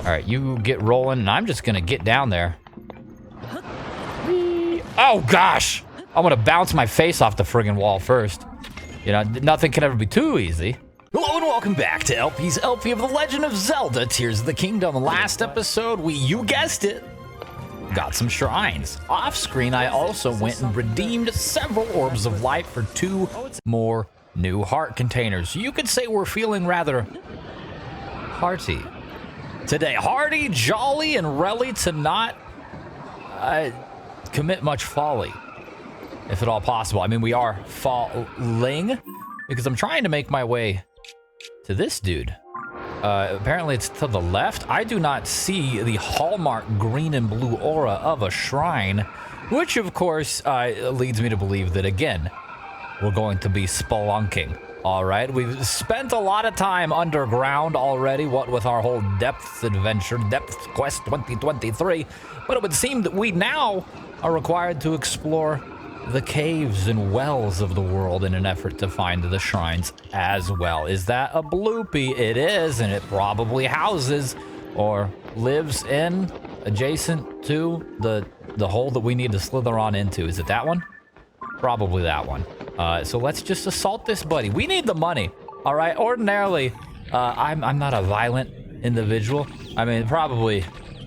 All right, you get rolling, and I'm just gonna get down there. Oh gosh! I'm gonna bounce my face off the friggin' wall first. You know, nothing can ever be too easy. Hello and welcome back to LP's LP of The Legend of Zelda Tears of the Kingdom. Last episode, you guessed it, got some shrines. Off screen, I also went and redeemed several orbs of light for 2 more new heart containers. You could say we're feeling rather hearty today. Hearty, jolly, and ready to not commit much folly, if at all possible. I mean, we are falling because I'm trying to make my way to this dude. Apparently it's to the left. I do not see the hallmark green and blue aura of a shrine, which of course leads me to believe that again, we're going to be spelunking. All right, we've spent a lot of time underground already, what with our whole depth adventure, Depth Quest 2023, but it would seem that we now are required to explore the caves and wells of the world in an effort to find the shrines as well. Is that a bloopy? It is, and it probably houses or lives in adjacent to the hole that we need to slither on into. Is it that one? Probably that one. So let's just assault this buddy. We need the money, all right? Ordinarily, I'm not a violent individual. I mean, probably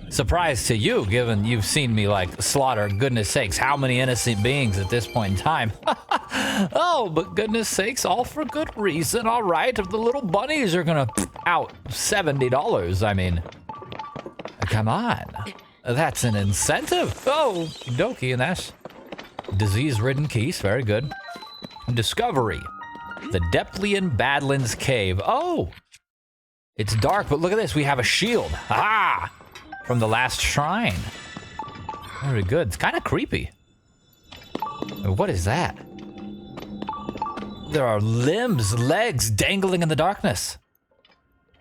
surprise to you, given you've seen me like slaughter, goodness sakes, how many innocent beings at this point in time. Oh, but goodness sakes, all for good reason, all right? If the little bunnies are gonna out $70, I mean, come on. That's an incentive. Oh, dokie, and that's disease-ridden keys, very good. Discovery, the Deptlian Badlands Cave. Oh, it's dark, but look at this, we have a shield. Ah! From the last shrine. Very good. It's kind of creepy. What is that? There are limbs, legs dangling in the darkness.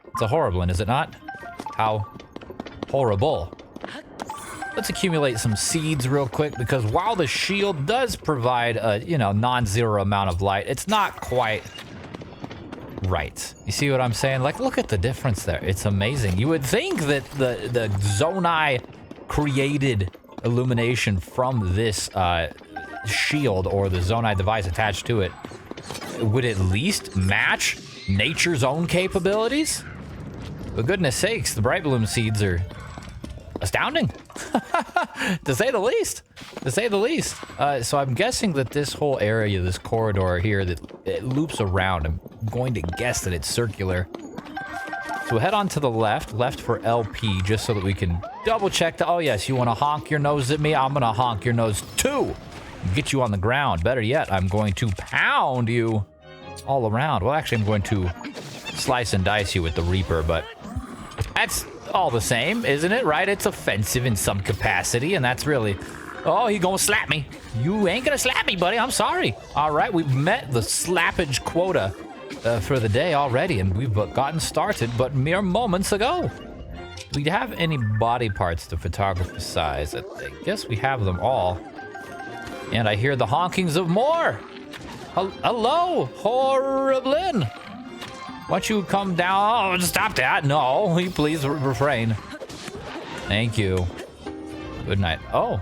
It's a horrible one, is it not? How horrible. Let's accumulate some seeds real quick, because while the shield does provide a, non-zero amount of light, it's not quite right. You see what I'm saying? Like, look at the difference there. It's amazing. You would think that the Zonai created illumination from this shield or the Zonai device attached to it would at least match nature's own capabilities. But goodness sakes, the Bright Bloom seeds are astounding, to say the least. To say the least. So I'm guessing that this whole area, this corridor here, that it loops around. I'm going to guess that it's circular. So we'll head on to the left for LP, just so that we can double check. Oh yes, you want to honk your nose at me? I'm gonna honk your nose too. Get you on the ground. Better yet, I'm going to pound you all around. Well, actually, I'm going to slice and dice you with the Reaper, but that's all the same, isn't it? Right? It's offensive in some capacity, and that's really... Oh, he gonna slap me. You ain't gonna slap me, buddy. I'm sorry. All right, we've met the slappage quota for the day already, and we've gotten started but mere moments ago. Do we have any body parts to photographize? I guess we have them all. And I hear the honkings of more. Hello, Horriblin. Why don't you come down? Oh, stop that. No, will you please refrain? Thank you. Good night. Oh,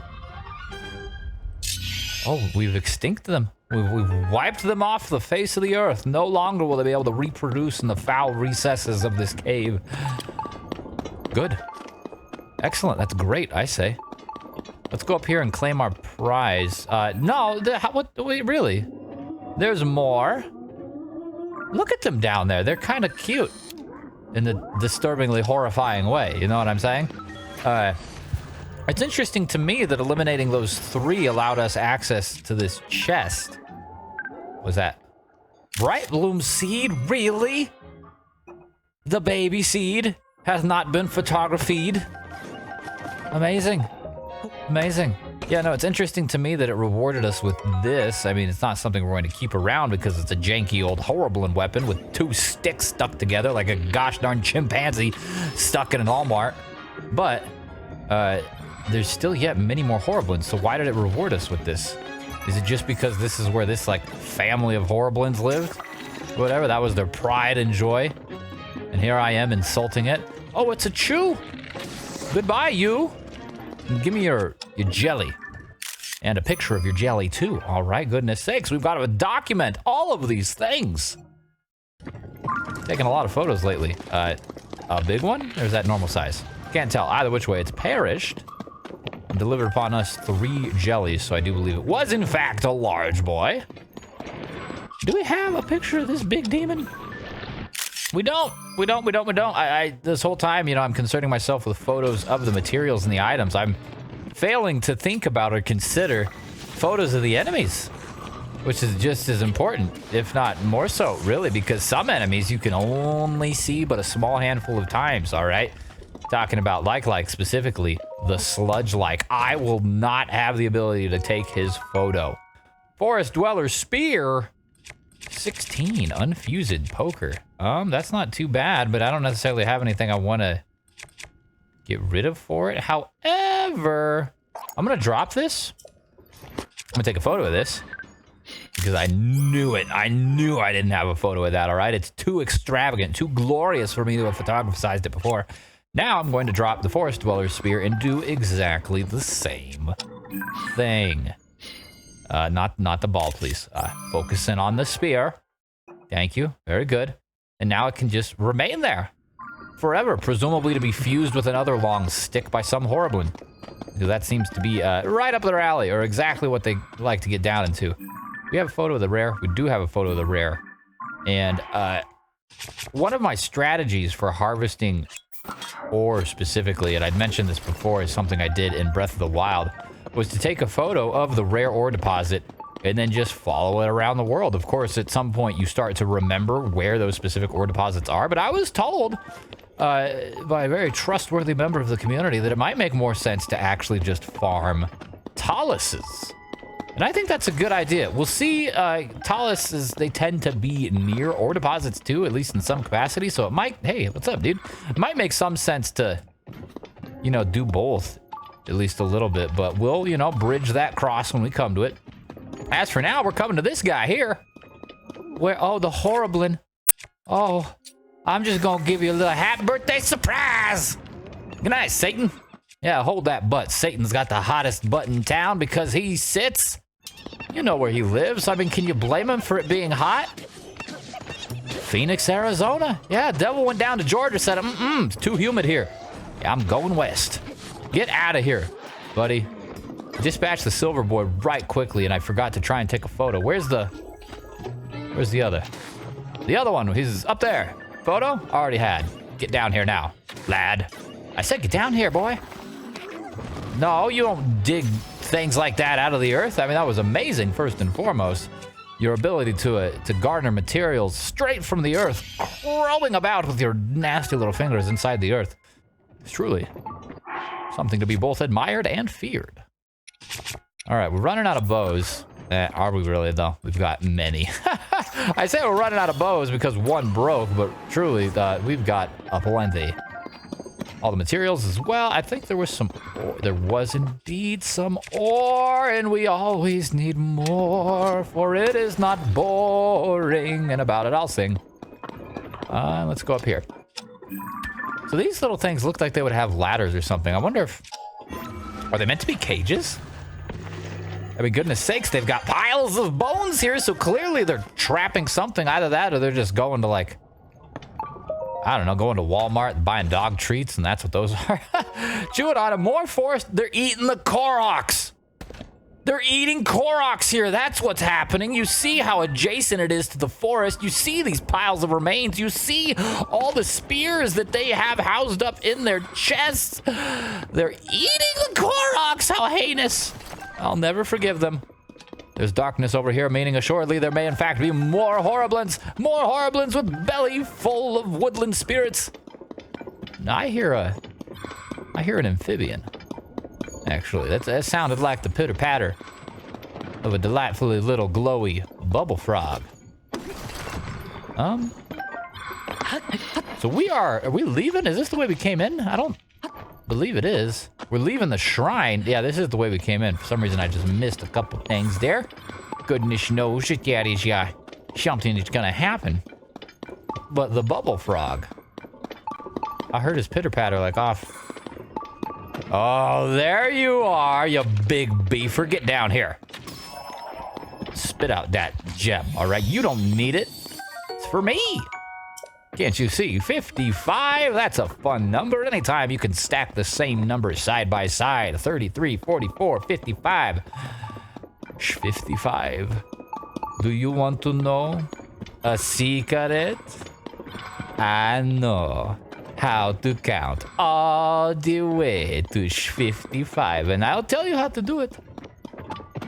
we've extincted them. We've wiped them off the face of the earth. No longer will they be able to reproduce in the foul recesses of this cave. Good. Excellent. That's great, I say. Let's go up here and claim our prize. No, wait, really? There's more. Look at them down there. They're kind of cute in the disturbingly horrifying way. You know what I'm saying? It's interesting to me that eliminating those 3 allowed us access to this chest. What's that? Bright Bloom seed? Really? The baby seed has not been photographed. Amazing. Amazing. Yeah, no, it's interesting to me that it rewarded us with this. I mean, it's not something we're going to keep around because it's a janky old Horriblin weapon with 2 sticks stuck together like a gosh darn chimpanzee stuck in an Walmart. But there's still yet many more Horriblins, so why did it reward us with this? Is it just because this is where this like family of Horriblins lived? Whatever, that was their pride and joy. And here I am insulting it. Oh, it's a chew. Goodbye, you. Give me your jelly. And a picture of your jelly, too. All right, goodness sakes. We've got to document all of these things. Taking a lot of photos lately. A big one? Or is that normal size? Can't tell. Either which way. It's perished. And delivered upon us 3 jellies, so I do believe it was, in fact, a large boy. Do we have a picture of this big demon? We don't. This whole time, you know, I'm concerning myself with photos of the materials and the items. I'm failing to think about or consider photos of the enemies, which is just as important, if not more so, really, because some enemies you can only see but a small handful of times, all right? Talking about like specifically the sludge-like. I will not have the ability to take his photo. Forest Dweller Spear. 16, unfused poker. That's not too bad, but I don't necessarily have anything I want to get rid of for it. However, I'm going to drop this. I'm going to take a photo of this because I knew it. I knew I didn't have a photo of that, all right? It's too extravagant, too glorious for me to have photographized it before. Now I'm going to drop the Forest Dweller Spear and do exactly the same thing. Not the ball, please. Focusing on the spear. Thank you. Very good. And now it can just remain there forever, presumably to be fused with another long stick by some Horriblin. Because that seems to be right up their alley, or exactly what they like to get down into. We have a photo of the rare. We do have a photo of the rare. And one of my strategies for harvesting ore specifically, and I'd mentioned this before, is something I did in Breath of the Wild, was to take a photo of the rare ore deposit and then just follow it around the world. Of course, at some point you start to remember where those specific ore deposits are, but I was told by a very trustworthy member of the community that it might make more sense to actually just farm taluses. And I think that's a good idea. We'll see. Taluses, they tend to be near ore deposits too, at least in some capacity, so it might, hey, what's up, dude? It might make some sense to, you know, do both. At least a little bit, but we'll, you know, bridge that cross when we come to it. As for now, we're coming to this guy here. Where, oh, the Horriblin. Oh, I'm just gonna give you a little happy birthday surprise. Good night, Satan. Yeah, hold that butt. Satan's got the hottest butt in town because he sits. You know where he lives. I mean, can you blame him for it being hot? Phoenix, Arizona. Yeah, devil went down to Georgia, said, it's too humid here. Yeah, I'm going west. Get out of here, buddy. Dispatch the silver boy right quickly, and I forgot to try and take a photo. Where's the other? The other one, he's up there. Photo? Already had. Get down here now, lad. I said get down here, boy. No, you don't dig things like that out of the earth. I mean, that was amazing, first and foremost. Your ability to garner materials straight from the earth, crawling about with your nasty little fingers inside the earth. It's truly something to be both admired and feared. All right, we're running out of bows. Are we really, though? We've got many. I say we're running out of bows because one broke, but truly, we've got a plenty. All the materials as well. I think there was some ore. There was indeed some ore, and we always need more, for it is not boring. And about it, I'll sing. Let's go up here. So these little things look like they would have ladders or something. I wonder if... Are they meant to be cages? I mean, goodness sakes, they've got piles of bones here, so clearly they're trapping something. Either that or they're just going to, like... I don't know, going to Walmart and buying dog treats, and that's what those are. Chewing on it. More forest. They're eating the Koroks. They're eating Koroks here. That's what's happening. You see how adjacent it is to the forest. You see these piles of remains. You see all the spears that they have housed up in their chests. They're eating the Koroks. How heinous. I'll never forgive them. There's darkness over here, meaning assuredly there may in fact be more Horriblins with belly full of woodland spirits. Now, I hear an amphibian. Actually, that sounded like the pitter-patter of a delightfully little glowy bubble frog. So are we leaving? Is this the way we came in? I don't believe it is. We're leaving the shrine. Yeah, this is the way we came in. For some reason, I just missed a couple things there. Goodness knows that is something that's gonna happen. But the bubble frog. I heard his pitter-patter like off. Oh, there you are, you big beefer. Get down here. Spit out that gem, all right? You don't need it. It's for me. Can't you see? 55, that's a fun number. Anytime you can stack the same numbers side by side. 33, 44, 55. 55. Do you want to know a secret? I know how to count all the way to 55, and I'll tell you how to do it.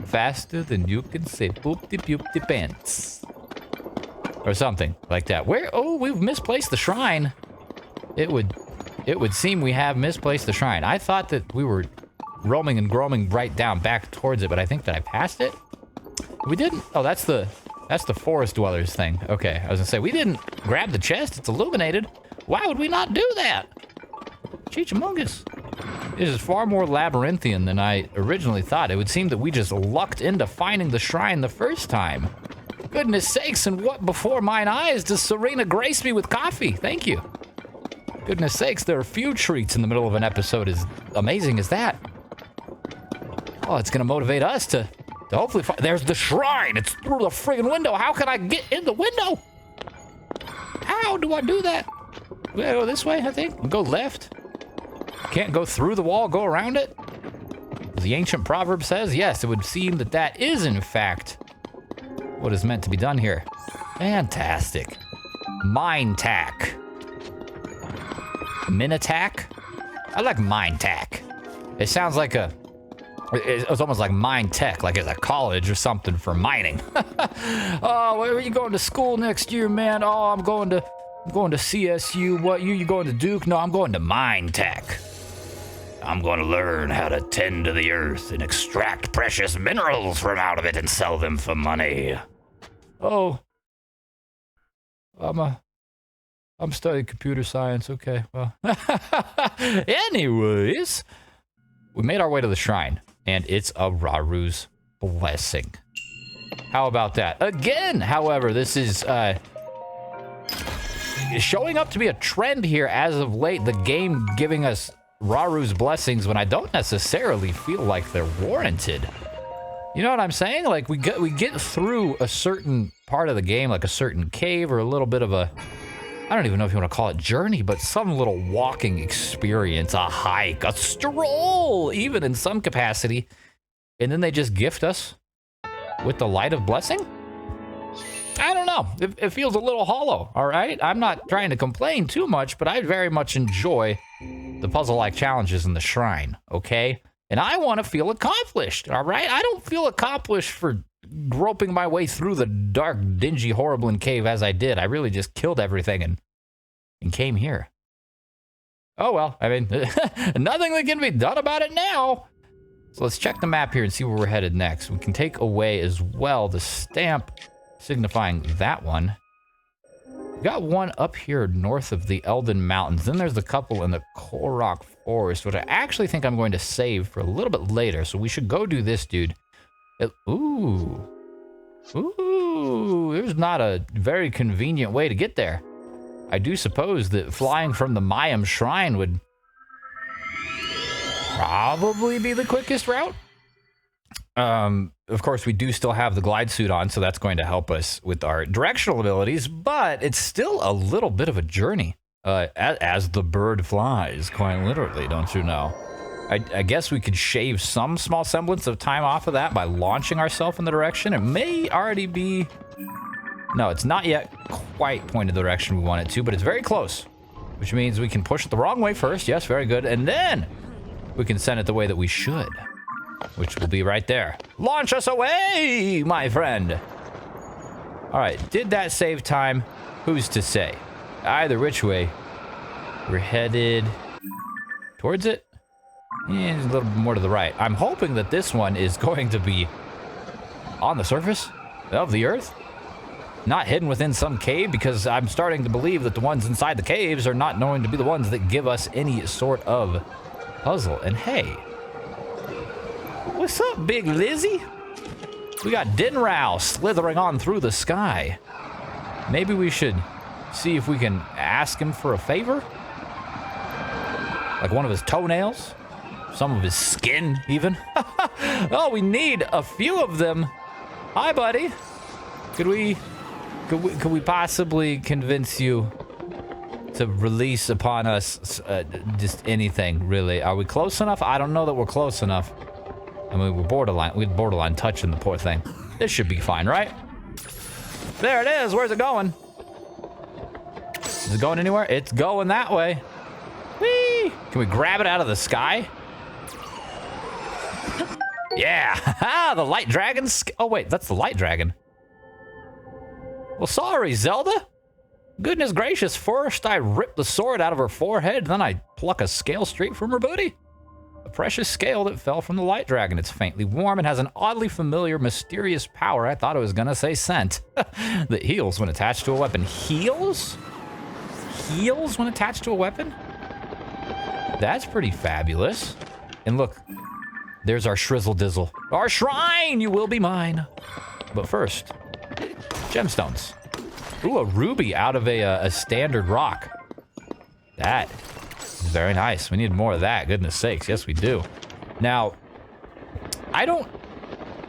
Faster than you can say poop-de-poop-de pants. Or something like that. Where? Oh, we've misplaced the shrine. It would seem we have misplaced the shrine. I thought that we were roaming and groaming right down back towards it, but I think that I passed it. We didn't. Oh, that's the forest dwellers thing. Okay, I was gonna say we didn't grab the chest. It's illuminated. Why would we not do that? Cheechamungus. This is far more labyrinthian than I originally thought. It would seem that we just lucked into finding the shrine the first time. Goodness sakes, and what before mine eyes does Serena grace me with coffee? Thank you. Goodness sakes, there are few treats in the middle of an episode as amazing as that. Oh, it's gonna motivate us to hopefully find. There's the shrine. It's through the friggin' window. How can I get in the window? How do I do that? We gotta go this way, I think. We'll go left. Can't go through the wall, go around it? As the ancient proverb says, yes, it would seem that that is, in fact, what is meant to be done here. Fantastic. Mine tack. Min attack? I like mine tack. It sounds like it's almost like mine tech, like it's a college or something for mining. Oh, where are you going to school next year, man? Oh, I'm going to CSU. What, you going to Duke? No, I'm going to mine tech. I'm going to learn how to tend to the earth and extract precious minerals from out of it and sell them for money. Oh, I'm studying computer science. Okay, well. Anyways, we made our way to the shrine, and it's a Raru's blessing. How about that? Again, however, this is showing up to be a trend here as of late. The game giving us Raru's blessings when I don't necessarily feel like they're warranted. You know what I'm saying? Like we get through a certain part of the game, like a certain cave or a little bit of a, I don't even know if you want to call it journey, but some little walking experience, a hike, a stroll, even in some capacity. And then they just gift us with the light of blessing? I don't know. It feels a little hollow, all right? I'm not trying to complain too much, but I very much enjoy the puzzle-like challenges in the shrine, okay? And I want to feel accomplished, all right? I don't feel accomplished for groping my way through the dark, dingy, horrible cave as I did. I really just killed everything and came here. Oh, well, I mean, nothing that can be done about it now. So let's check the map here and see where we're headed next. We can take away as well the stamp signifying that one. We got one up here north of the Eldin Mountains. Then there's a couple in the Korok Forest, which I actually think I'm going to save for a little bit later. So we should go do this, dude. Ooh, there's not a very convenient way to get there. I do suppose that flying from the Mayam Shrine would probably be the quickest route. Of course, we do still have the glide suit on, so that's going to help us with our directional abilities, but it's still a little bit of a journey, as the bird flies, quite literally, don't you know? I guess we could shave some small semblance of time off of that by launching ourselves in the direction. It may already be... No, it's not yet quite pointed the direction we want it to, but it's very close, which means we can push it the wrong way first. Yes, very good. And then we can send it the way that we should, which will be right there. Launch us away, my friend. All right, did that save time? Who's to say? Either which way, we're headed towards it. Yeah, a little bit more to the right. I'm hoping that this one is going to be on the surface of the earth, not hidden within some cave, because I'm starting to believe that the ones inside the caves are not going to be the ones that give us any sort of puzzle. And hey, what's up, Big Lizzie? We got Dinrao slithering on through the sky. Maybe we should see if we can ask him for a favor? Like one of his toenails? Some of his skin, even? Oh, we need a few of them. Hi, buddy. Could we possibly convince you to release upon us just anything, really? Are we close enough? I don't know that we're close enough. I mean, we're borderline touching the poor thing. This should be fine, right? There it is. Where's it going? Is it going anywhere? It's going that way. Whee! Can we grab it out of the sky? Yeah! The light dragon. Oh, wait, that's the light dragon. Well, sorry, Zelda. Goodness gracious, first I rip the sword out of her forehead, then I pluck a scale straight from her booty. A precious scale that fell from the light dragon. It's faintly warm and has an oddly familiar, mysterious power. I thought it was gonna say scent. That heals when attached to a weapon. Heals? Heals when attached to a weapon? That's pretty fabulous. And look, there's our shrizzle dizzle. Our shrine, you will be mine. But first, gemstones. Ooh, a ruby out of a standard rock. That is very nice. We need more of that, goodness sakes. Yes, we do. Now, I don't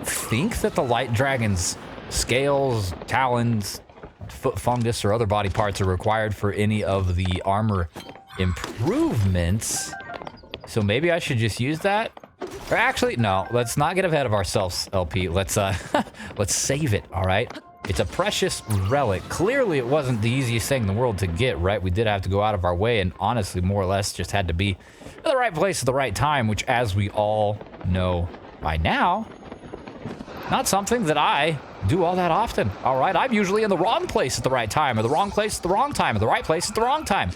think that the light dragon's scales, talons, foot fungus, or other body parts are required for any of the armor improvements. So maybe I should just use that? Or actually, no, let's not get ahead of ourselves, LP. Let's save it, all right? It's a precious relic. Clearly, it wasn't the easiest thing in the world to get, right? We did have to go out of our way, and honestly, more or less, just had to be in the right place at the right time, which, as we all know by now, not something that I do all that often, all right? I'm usually in the wrong place at the right time, or the wrong place at the wrong time, or the right place at the wrong time.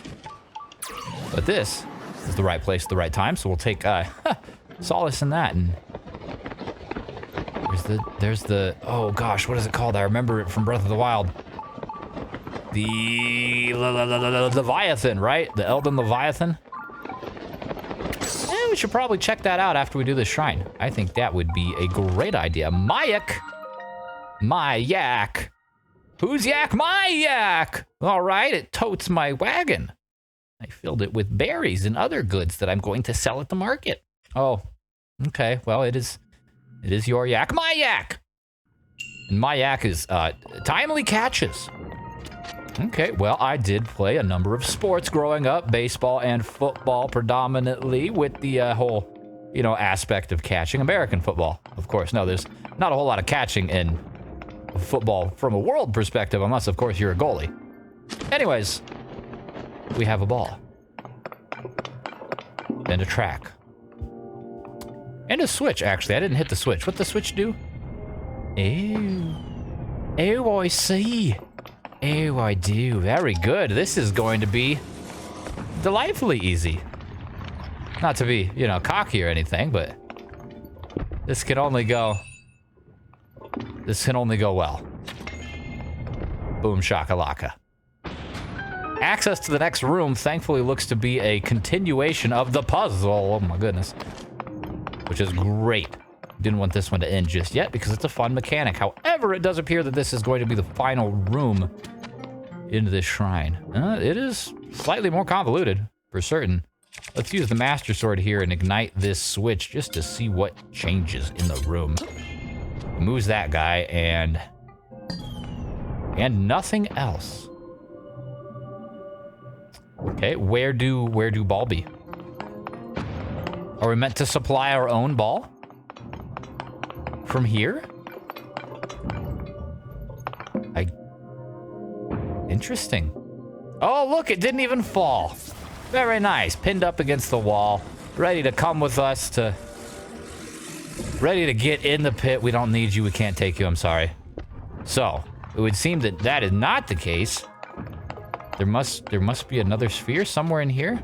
But this is the right place at the right time, so we'll take solace in that. And there's the, oh gosh, what is it called? I remember it from Breath of the Wild. The Leviathan, right? The Eldin Leviathan. We should probably check that out after we do the shrine. I think that would be a great idea. My yak. Whose yak? My yak. All right, it totes my wagon. I filled it with berries and other goods that I'm going to sell at the market. Oh, okay. Well, it is your yak. My yak. And my yak is timely catches. Okay, well, I did play a number of sports growing up, baseball and football predominantly, with the whole, aspect of catching. American football, of course. No, there's not a whole lot of catching in football from a world perspective, unless, of course, you're a goalie. Anyways, we have a ball. And a track. And a switch, actually. I didn't hit the switch. What'd the switch do? Oh, I see. Oh, I do. Very good. This is going to be delightfully easy. Not to be, cocky or anything, but this can only go well. Boom shakalaka. Access to the next room thankfully looks to be a continuation of the puzzle. Oh my goodness. Which is great. Didn't want this one to end just yet because it's a fun mechanic. However, it does appear that this is going to be the final room into this shrine. It is slightly more convoluted, for certain. Let's use the Master Sword here and ignite this switch just to see what changes in the room. It moves that guy and nothing else. Okay, where do ball be? Are we meant to supply our own ball? From here? Interesting. Oh, look, it didn't even fall. Very nice. Pinned up against the wall. Ready to come with us to... Ready to get in the pit. We don't need you. We can't take you. I'm sorry. So, it would seem that that is not the case. There must be another sphere somewhere in here.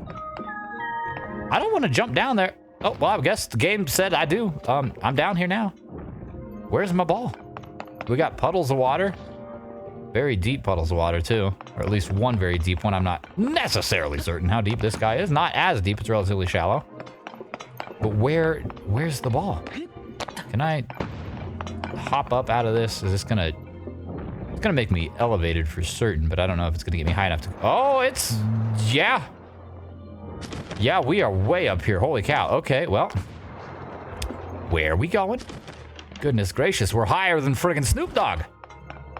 I don't want to jump down there. Oh, well, I guess the game said I do. I'm down here now. Where's my ball? We got puddles of water. Very deep puddles of water, too. Or at least one very deep one. I'm not necessarily certain how deep this guy is. Not as deep. It's relatively shallow. But where's the ball? Can I hop up out of this? Is this gonna... It's gonna make me elevated for certain, but I don't know if it's gonna get me high enough to... Oh, it's... Yeah. Yeah, we are way up here. Holy cow. Okay, well. Where are we going? Goodness gracious, we're higher than friggin' Snoop Dogg.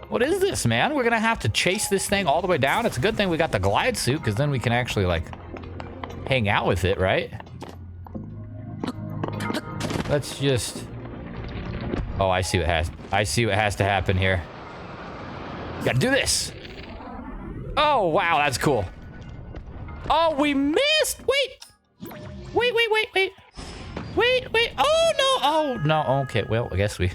What is this, man? We're gonna have to chase this thing all the way down. It's a good thing we got the glide suit, because then we can actually, like, hang out with it, right? Let's just... Oh, I see what has to happen here. Gotta do this. Oh, wow, that's cool. Oh, we missed! Wait! Wait. Oh, no! Oh, no. Okay, well, I guess we...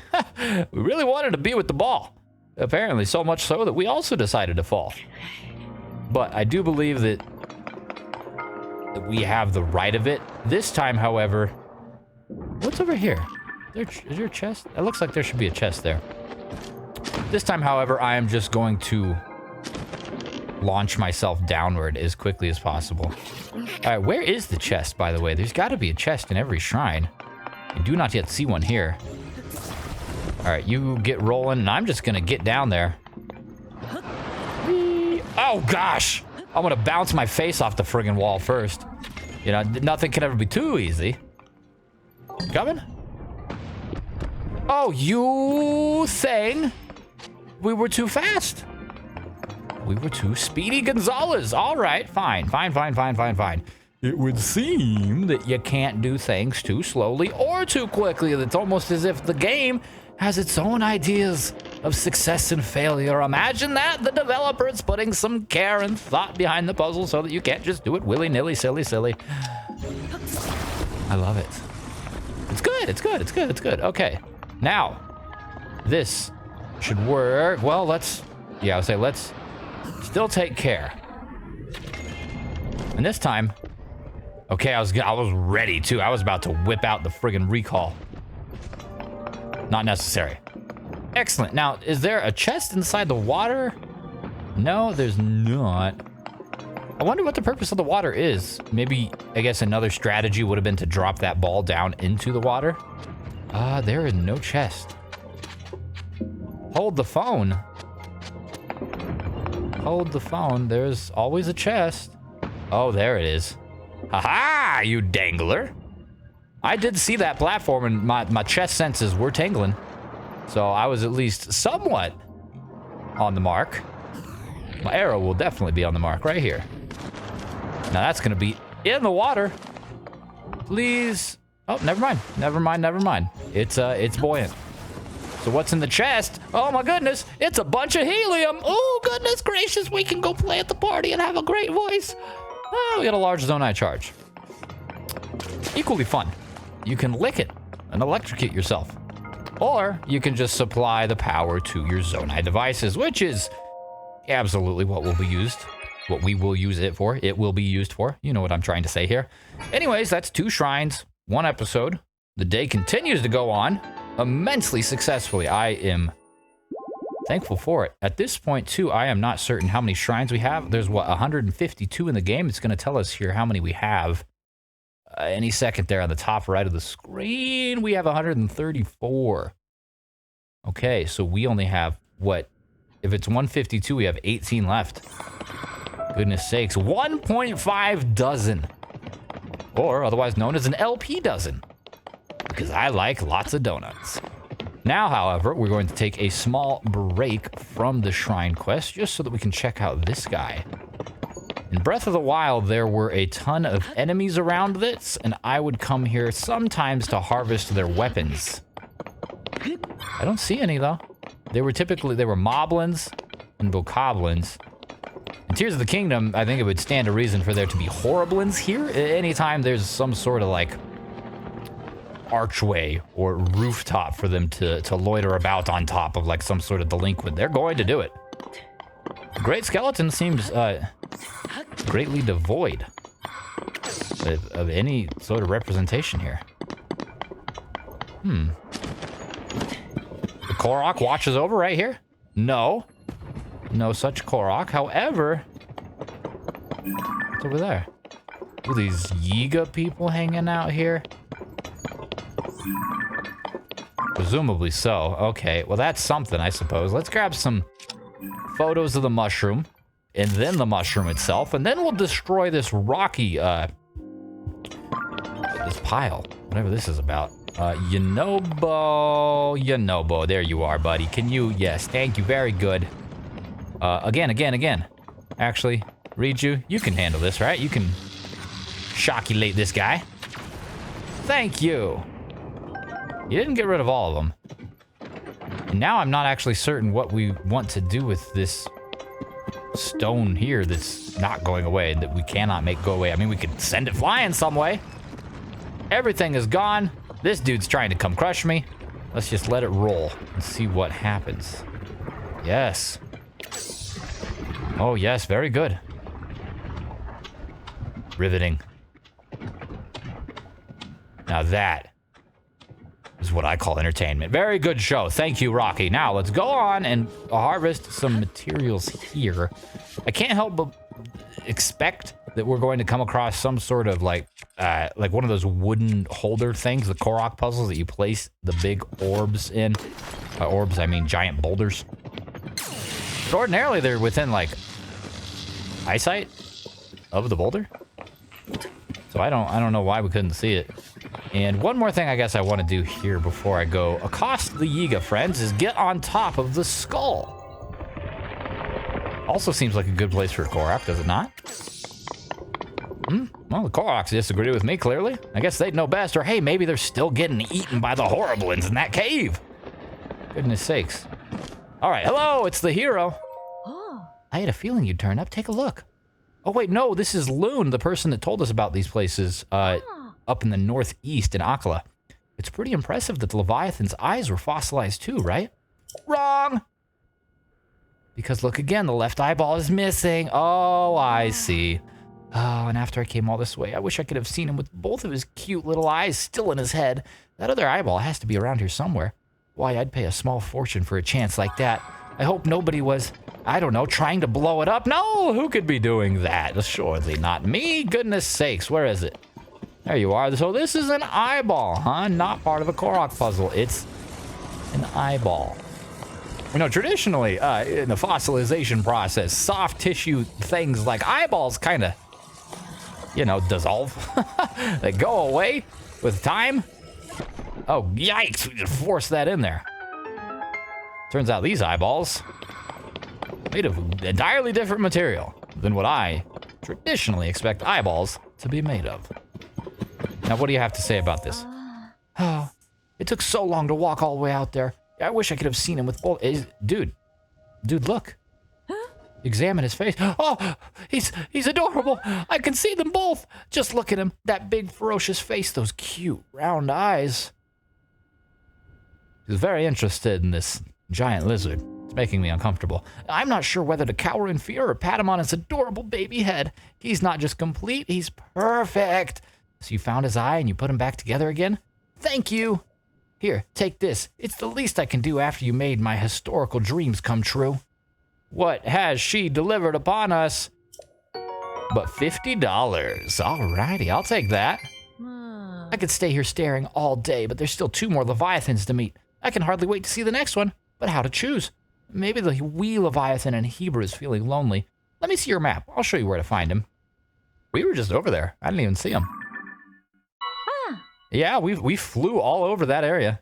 we really wanted to be with the ball. Apparently, so much so that we also decided to fall. But I do believe that we have the right of it. This time, however... What's over here? Is there a chest? It looks like there should be a chest there. This time, however, I am just going to launch myself downward as quickly as possible. All right, where is the chest, by the way? There's got to be a chest in every shrine. I do not yet see one here. All right, you get rolling, and I'm just going to get down there. Oh, gosh. I'm going to bounce my face off the friggin' wall first. You know, nothing can ever be too easy. Coming? Oh, you thing. We were too fast. We were too speedy Gonzalez. All right, fine. It would seem that you can't do things too slowly or too quickly. It's almost as if the game has its own ideas of success and failure. Imagine that. The developer is putting some care and thought behind the puzzle so that you can't just do it willy-nilly, silly. I love it. It's good. Okay. Now, this should work. Well, let's still take care. And this time, okay, I was ready too. I was about to whip out the friggin' recall. Not necessary. Excellent. Now, is there a chest inside the water? No, there's not. I wonder what the purpose of the water is. Maybe, I guess another strategy would have been to drop that ball down into the water. There is no chest. Hold the phone. Hold the phone. There's always a chest. Oh, there it is. Ha-ha, you dangler. I did see that platform and my chest senses were tingling. So I was at least somewhat on the mark. My arrow will definitely be on the mark right here. Now that's gonna be in the water. Please. Oh, never mind. It's buoyant. So what's in the chest? Oh my goodness, it's a bunch of helium. Oh goodness gracious, we can go play at the party and have a great voice. Oh, we got a large zonai charge. Equally fun. You can lick it and electrocute yourself. Or you can just supply the power to your zonai devices, which is absolutely what will be used. What we will use it for. It will be used for. You know what I'm trying to say here. Anyways, that's 2 shrines, 1 episode. The day continues to go on immensely successfully. I am thankful for it. At this point, too, I am not certain how many shrines we have. There's, what, 152 in the game? It's going to tell us here how many we have. Any second there on the top right of the screen, we have 134. Okay, so we only have, what? If it's 152, we have 18 left. Goodness sakes, 1.5 dozen. Or otherwise known as an LP dozen. Because I like lots of donuts. Now, however, we're going to take a small break from the shrine quest just so that we can check out this guy. In Breath of the Wild, there were a ton of enemies around this, and I would come here sometimes to harvest their weapons. I don't see any, though. They were moblins and bokoblins. In Tears of the Kingdom, I think it would stand to reason for there to be horriblins here. Anytime there's some sort of, like, archway or rooftop for them to loiter about on top of, like, some sort of delinquent, they're going to do it. The Great Skeleton seems greatly devoid of any sort of representation here. The Korok watches over right here? No such Korok. However, what's over there? Are these Yiga people hanging out here? Presumably so. Okay, well that's something, I suppose. Let's grab some photos of the mushroom, and then the mushroom itself, and then we'll destroy this rocky this pile, whatever this is about. Yonobo, there you are, buddy. Can you, yes, thank you, very good. Again. Actually, Riju, you can handle this, right? You can shockulate this guy. Thank you. You didn't get rid of all of them. And now I'm not actually certain what we want to do with this stone here that's not going away, that we cannot make go away. I mean, we could send it flying some way. Everything is gone. This dude's trying to come crush me. Let's just let it roll and see what happens. Yes. Oh, yes, very good. Riveting. Now that is what I call entertainment. Very good show. Thank you, Rocky. Now let's go on and harvest some materials here. I can't help but expect that we're going to come across some sort of like one of those wooden holder things, the Korok puzzles that you place the big orbs in. By orbs, I mean giant boulders. But ordinarily, they're within like eyesight of the boulder. So I don't know why we couldn't see it. And one more thing I guess I want to do here before I go accost the Yiga friends is get on top of the skull. Also seems like a good place for a Korok, does it not? Well, the Koroks disagree with me, clearly. I guess they'd know best, or hey, maybe they're still getting eaten by the Horriblins in that cave. Goodness sakes. All right, hello, it's the hero. Oh. I had a feeling you'd turn up. Take a look. Oh, wait, no, this is Loon, the person that told us about these places up in the northeast in Akala. It's pretty impressive that the Leviathan's eyes were fossilized too, right? Wrong! Because look again, the left eyeball is missing. Oh, I see. Oh, and after I came all this way, I wish I could have seen him with both of his cute little eyes still in his head. That other eyeball has to be around here somewhere. Why, I'd pay a small fortune for a chance like that. I hope nobody was, I don't know, trying to blow it up. No, who could be doing that? Surely not me. Goodness sakes, where is it? There you are. So this is an eyeball, huh? Not part of a Korok puzzle. It's an eyeball. You know, traditionally, in the fossilization process, soft tissue things like eyeballs kind of, you know, dissolve. They go away with time. Oh, yikes. We just forced that in there. Turns out these eyeballs made of entirely different material than what I traditionally expect eyeballs to be made of. Now, what do you have to say about this? Oh, it took so long to walk all the way out there. I wish I could have seen him with both. Dude, look. Examine his face. Oh, he's adorable. I can see them both. Just look at him. That big, ferocious face, those cute, round eyes. He's very interested in this giant lizard. It's making me uncomfortable. I'm not sure whether to cower in fear or pat him on his adorable baby head. He's not just complete, he's perfect. So you found his eye and you put him back together again? Thank you. Here, take this. It's the least I can do after you made my historical dreams come true. What has she delivered upon us? But $50. Alrighty, I'll take that. I could stay here staring all day, but there's still 2 more Leviathans to meet. I can hardly wait to see the next one, but how to choose? Maybe the wee Leviathan in Hebrew is feeling lonely. Let me see your map. I'll show you where to find him. We were just over there. I didn't even see him. Yeah, we flew all over that area.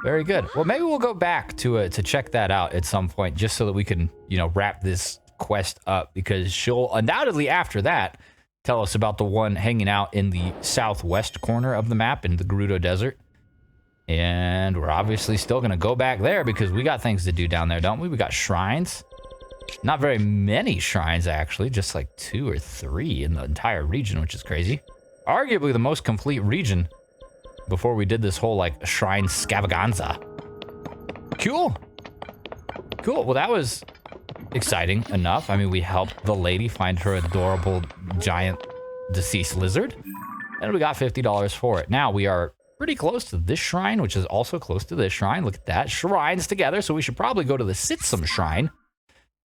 Very good. Well, maybe we'll go back to check that out at some point, just so that we can, you know, wrap this quest up, because she'll undoubtedly after that tell us about the one hanging out in the southwest corner of the map in the Gerudo Desert. And we're obviously still going to go back there because we got things to do down there, don't we? We got shrines. Not very many shrines, actually. Just like 2 or 3 in the entire region, which is crazy. Arguably the most complete region before we did this whole, like, shrine scavaganza. Cool. Cool. Well, that was exciting enough. I mean, we helped the lady find her adorable giant deceased lizard. And we got $50 for it. Now we are pretty close to this shrine, which is also close to this shrine. Look at that. Shrines together. So we should probably go to the Sitsum shrine.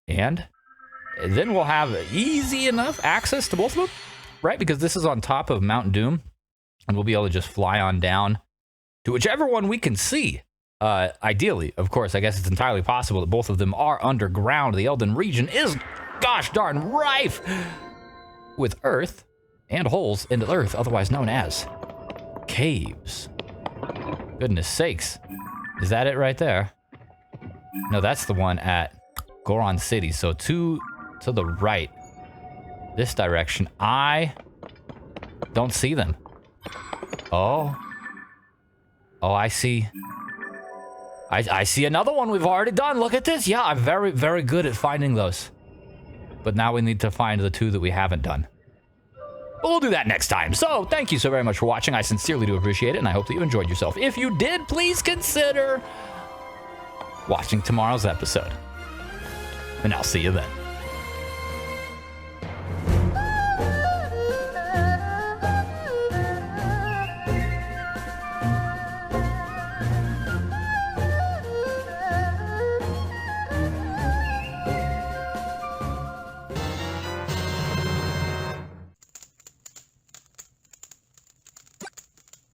And then we'll have easy enough access to both of them, right? Because this is on top of Mount Doom. And we'll be able to just fly on down to whichever one we can see. Ideally, of course, I guess it's entirely possible that both of them are underground. The Eldin region is, gosh darn, rife with earth and holes in the earth, otherwise known as caves. Goodness sakes. Is that it right there? No, that's the one at Goron City. So to the right. This direction. I don't see them. Oh. Oh, I see. I see another one we've already done. Look at this. Yeah, I'm very, very good at finding those. But now we need to find the 2 that we haven't done. But we'll do that next time. So, thank you so very much for watching. I sincerely do appreciate it, and I hope that you enjoyed yourself. If you did, please consider watching tomorrow's episode. And I'll see you then.